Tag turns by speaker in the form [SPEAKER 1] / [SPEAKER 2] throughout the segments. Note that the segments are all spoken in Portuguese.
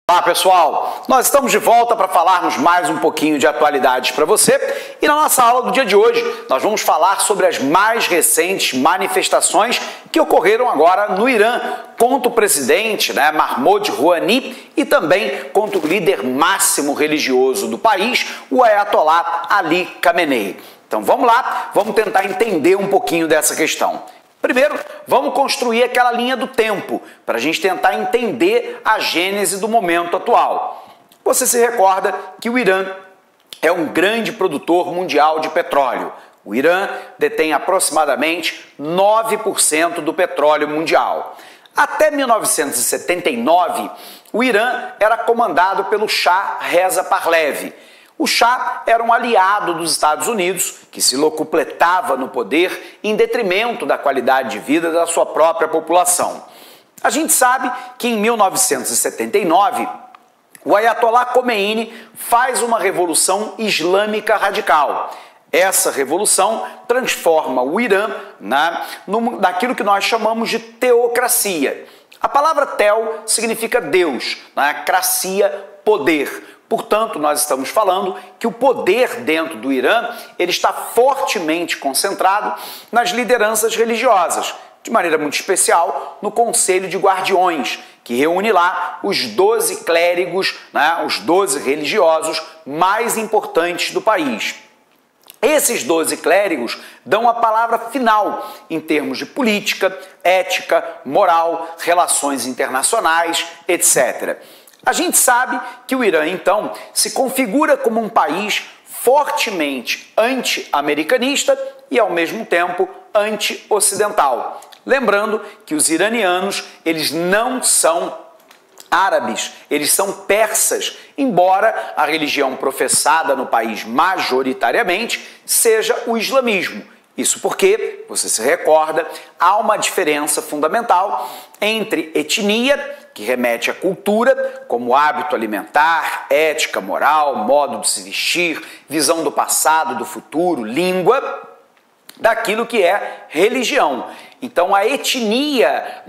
[SPEAKER 1] Olá pessoal, nós estamos de volta para falarmos mais um pouquinho de atualidades para você e na nossa aula do dia de hoje nós vamos falar sobre as mais recentes manifestações que ocorreram agora no Irã contra o presidente Mahmoud Rouhani e também contra o líder máximo religioso do país, o Ayatollah Ali Khamenei. Então vamos lá, vamos tentar entender um pouquinho dessa questão. Primeiro, vamos construir aquela linha do tempo, para a gente tentar entender a gênese do momento atual. Você se recorda que o Irã é um grande produtor mundial de petróleo. O Irã detém aproximadamente 9% do petróleo mundial. Até 1979, o Irã era comandado pelo Shah Reza Pahlavi. O Shah era um aliado dos Estados Unidos que se locupletava no poder em detrimento da qualidade de vida da sua própria população. A gente sabe que em 1979, o Ayatollah Khomeini faz uma revolução islâmica radical. Essa revolução transforma o Irã naquilo que nós chamamos de teocracia. A palavra teo significa Deus, cracia, poder. Portanto, nós estamos falando que o poder dentro do Irã ele está fortemente concentrado nas lideranças religiosas, de maneira muito especial no Conselho de Guardiões, que reúne lá os 12 clérigos, os 12 religiosos mais importantes do país. Esses 12 clérigos dão a palavra final em termos de política, ética, moral, relações internacionais, etc. A gente sabe que o Irã, então, se configura como um país fortemente anti-americanista e, ao mesmo tempo, anti-ocidental. Lembrando que os iranianos, eles não são árabes, eles são persas, embora a religião professada no país majoritariamente seja o islamismo. Isso porque, você se recorda, há uma diferença fundamental entre etnia, que remete à cultura, como hábito alimentar, ética, moral, modo de se vestir, visão do passado, do futuro, língua, daquilo que é religião. Então, a etnia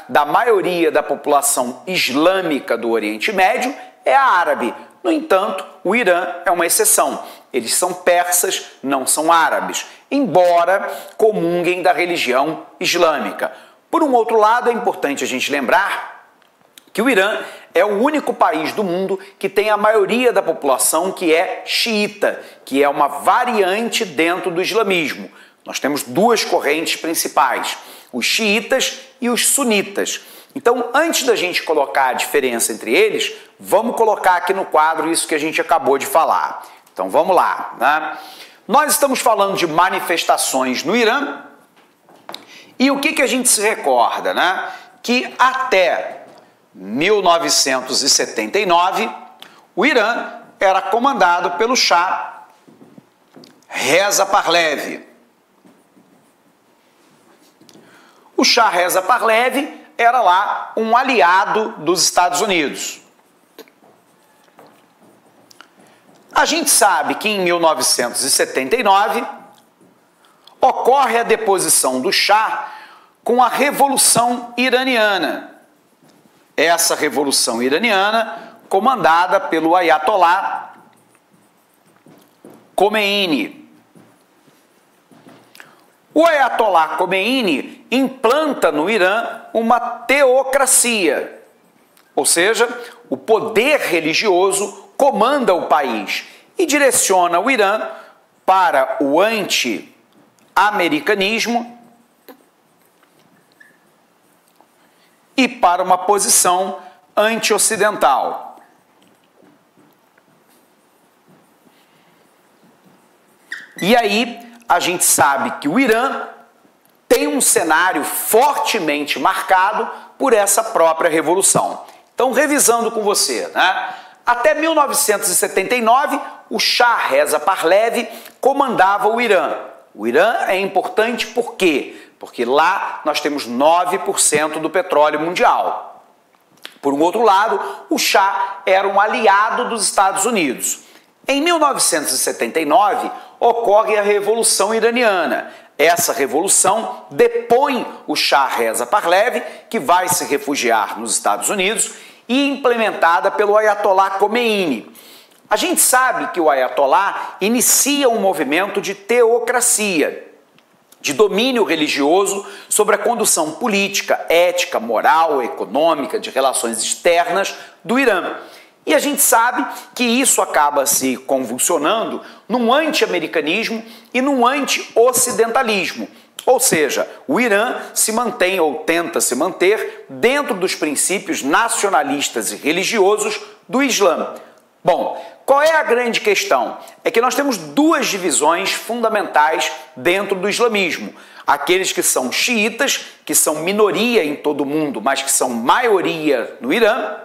[SPEAKER 1] da maioria da população islâmica do Oriente Médio é a árabe. No entanto, o Irã é uma exceção. Eles são persas, não são árabes, embora comunguem da religião islâmica. Por um outro lado, é importante a gente lembrar que o Irã é o único país do mundo que tem a maioria da população que é xiita, que é uma variante dentro do islamismo. Nós temos duas correntes principais, os xiitas e os sunitas. Então, antes da gente colocar a diferença entre eles, vamos colocar aqui no quadro isso que a gente acabou de falar. Então, vamos lá. Nós estamos falando de manifestações no Irã e o que a gente se recorda? Que até 1979, o Irã era comandado pelo Shah Reza Pahlavi. O Shah Reza Pahlavi era lá um aliado dos Estados Unidos. A gente sabe que em 1979 ocorre a deposição do Shah com a Revolução Iraniana. Essa Revolução Iraniana comandada pelo Ayatollah Khomeini. O Ayatollah Khomeini implanta no Irã uma teocracia, ou seja, o poder religioso comanda o país e direciona o Irã para o anti-americanismo e para uma posição anti-ocidental. E aí a gente sabe que o Irã tem um cenário fortemente marcado por essa própria revolução. Então, revisando com você, até 1979, o Shah Reza Pahlavi comandava o Irã. O Irã é importante por quê? Porque lá nós temos 9% do petróleo mundial. Por um outro lado, o Shah era um aliado dos Estados Unidos. Em 1979, ocorre a Revolução Iraniana. Essa revolução depõe o Shah Reza Pahlavi, que vai se refugiar nos Estados Unidos, e implementada pelo Ayatollah Khomeini. A gente sabe que o Ayatollah inicia um movimento de teocracia, de domínio religioso sobre a condução política, ética, moral, econômica, de relações externas do Irã. E a gente sabe que isso acaba se convulsionando num anti-americanismo e num anti-ocidentalismo. Ou seja, o Irã se mantém ou tenta se manter dentro dos princípios nacionalistas e religiosos do Islã. Bom, qual é a grande questão? É que nós temos duas divisões fundamentais dentro do islamismo. Aqueles que são xiitas, que são minoria em todo o mundo, mas que são maioria no Irã,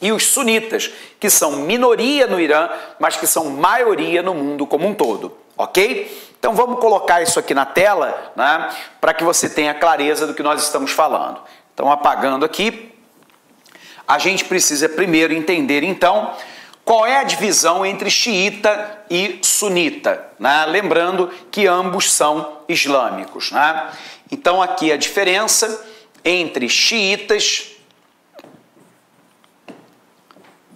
[SPEAKER 1] e os sunitas, que são minoria no Irã, mas que são maioria no mundo como um todo, ok? Então vamos colocar isso aqui na tela, né, para que você tenha clareza do que nós estamos falando. Então, apagando aqui, a gente precisa primeiro entender, então, qual é a divisão entre xiita e sunita, né? Lembrando que ambos são islâmicos, né? Então, aqui a diferença entre xiitas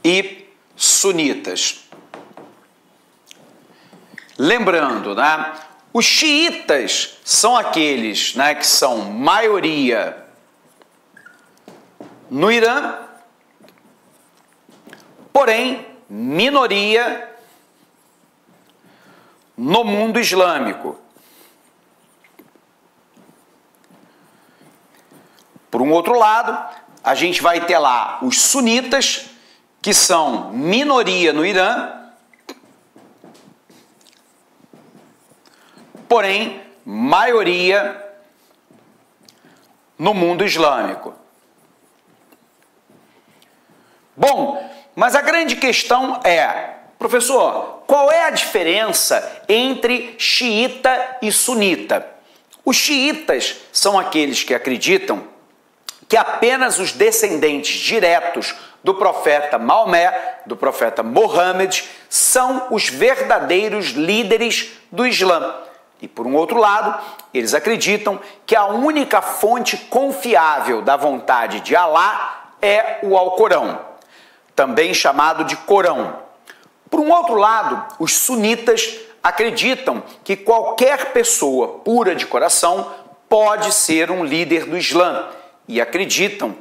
[SPEAKER 1] e sunitas. Lembrando, né? Os xiitas são aqueles, né, que são maioria no Irã, porém minoria no mundo islâmico. Por um outro lado, a gente vai ter lá os sunitas, que são minoria no Irã, porém maioria no mundo islâmico. Bom, mas a grande questão é, professor, qual é a diferença entre xiita e sunita? Os xiitas são aqueles que acreditam que apenas os descendentes diretos do profeta Maomé, do profeta Mohammed, são os verdadeiros líderes do Islã. E por um outro lado, eles acreditam que a única fonte confiável da vontade de Alá é o Alcorão, também chamado de Corão. Por um outro lado, os sunitas acreditam que qualquer pessoa pura de coração pode ser um líder do Islã e acreditam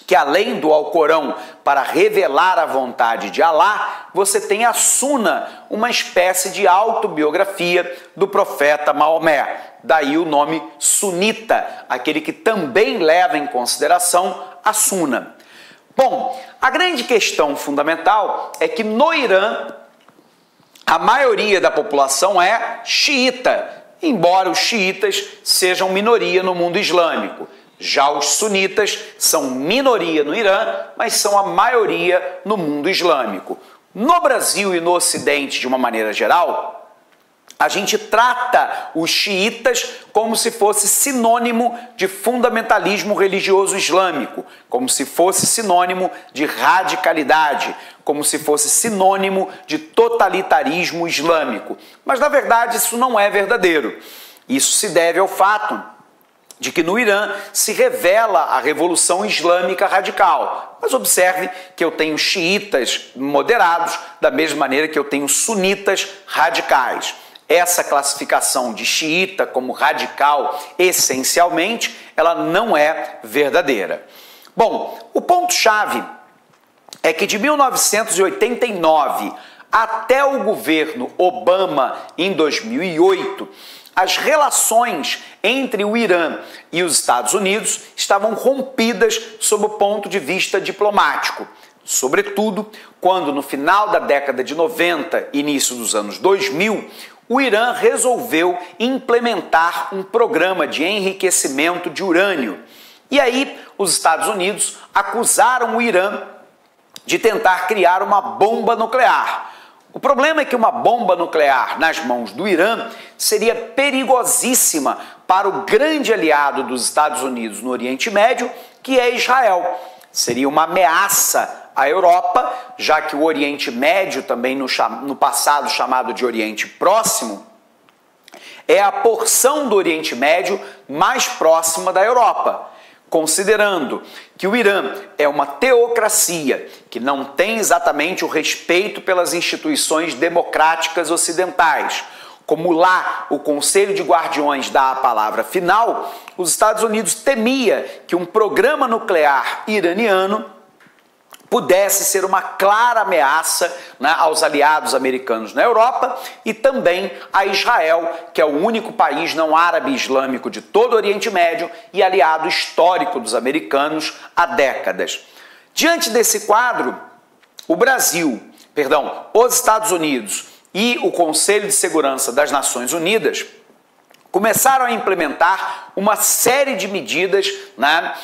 [SPEAKER 1] que além do Alcorão para revelar a vontade de Alá, você tem a Suna, uma espécie de autobiografia do profeta Maomé. Daí o nome sunita, aquele que também leva em consideração a Suna. Bom, a grande questão fundamental é que no Irã a maioria da população é xiita, embora os xiitas sejam minoria no mundo islâmico. Já os sunitas são minoria no Irã, mas são a maioria no mundo islâmico. No Brasil e no Ocidente, de uma maneira geral, a gente trata os xiitas como se fosse sinônimo de fundamentalismo religioso islâmico, como se fosse sinônimo de radicalidade, como se fosse sinônimo de totalitarismo islâmico. Mas, na verdade, isso não é verdadeiro. Isso se deve ao fato de que no Irã se revela a Revolução Islâmica Radical. Mas observe que eu tenho xiitas moderados, da mesma maneira que eu tenho sunitas radicais. Essa classificação de xiita como radical, essencialmente, ela não é verdadeira. Bom, o ponto-chave é que de 1989 até o governo Obama, em 2008, as relações entre o Irã e os Estados Unidos estavam rompidas sob o ponto de vista diplomático. Sobretudo, quando no final da década de 90, início dos anos 2000, o Irã resolveu implementar um programa de enriquecimento de urânio. E aí, os Estados Unidos acusaram o Irã de tentar criar uma bomba nuclear. O problema é que uma bomba nuclear nas mãos do Irã seria perigosíssima para o grande aliado dos Estados Unidos no Oriente Médio, que é Israel. Seria uma ameaça à Europa, já que o Oriente Médio, também no passado chamado de Oriente Próximo, é a porção do Oriente Médio mais próxima da Europa. considerando que o Irã é uma teocracia que não tem exatamente o respeito pelas instituições democráticas ocidentais, como lá o Conselho de Guardiões dá a palavra final, os Estados Unidos temia que um programa nuclear iraniano pudesse ser uma clara ameaça, né, aos aliados americanos na Europa e também a Israel, que é o único país não árabe islâmico de todo o Oriente Médio e aliado histórico dos americanos há décadas. Diante desse quadro, os Estados Unidos e o Conselho de Segurança das Nações Unidas começaram a implementar uma série de medidas, né,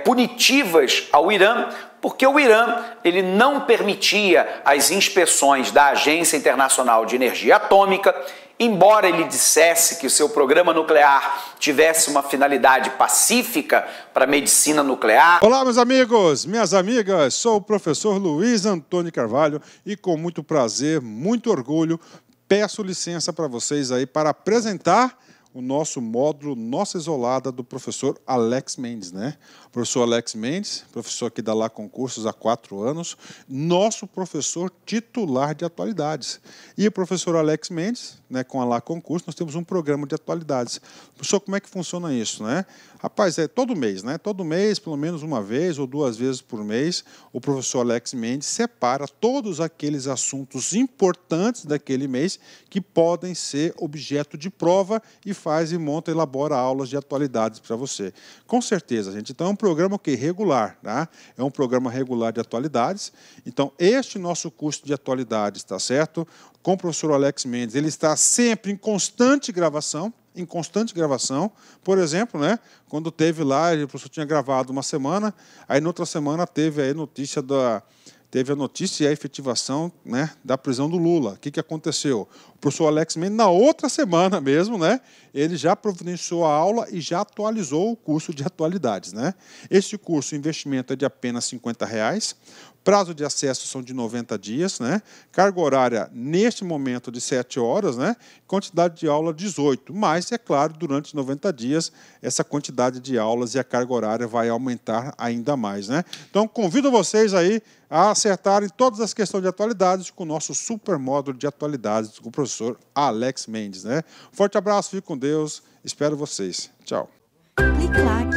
[SPEAKER 1] punitivas ao Irã, porque o Irã ele não permitia as inspeções da Agência Internacional de Energia Atômica, embora ele dissesse que o seu programa nuclear tivesse uma finalidade pacífica para a medicina nuclear.
[SPEAKER 2] Olá, meus amigos, minhas amigas, sou o professor Luiz Antônio Carvalho e com muito prazer, muito orgulho, peço licença para vocês aí para apresentar o nosso módulo Nossa Isolada do professor Alex Mendes, né? O professor Alex Mendes, professor que dá lá concursos há 4 anos, nosso professor titular de atualidades. E o professor Alex Mendes, né, com a lá concurso, nós temos um programa de atualidades. Professor, como é que funciona isso, né? Rapaz, é todo mês, né? Todo mês, pelo menos uma vez ou 2 vezes por mês, o professor Alex Mendes separa todos aqueles assuntos importantes daquele mês que podem ser objeto de prova e faz e monta, elabora aulas de atualidades para você. Com certeza, gente. Então, é um programa regular, tá? É um programa regular de atualidades. Então, este nosso curso de atualidades, tá certo? Com o professor Alex Mendes, ele está sempre em constante gravação. Por exemplo, né, quando teve lá, o professor tinha gravado uma semana, aí na outra semana teve a notícia e a efetivação, né, da prisão do Lula. O que aconteceu? O professor Alex Mendes, na outra semana mesmo, né, ele já providenciou a aula e já atualizou o curso de atualidades, né? Este curso, o investimento é de apenas R$50. Prazo de acesso são de 90 dias, né? Carga horária, neste momento, de 7 horas, né? Quantidade de aula, 18. Mas, é claro, durante 90 dias, essa quantidade de aulas e a carga horária vai aumentar ainda mais, né? Então, convido vocês aí a acertarem todas as questões de atualidades com o nosso super módulo de atualidades com o professor Alex Mendes, né? Forte abraço, fique com Deus, espero vocês. Tchau.
[SPEAKER 3] Clique like.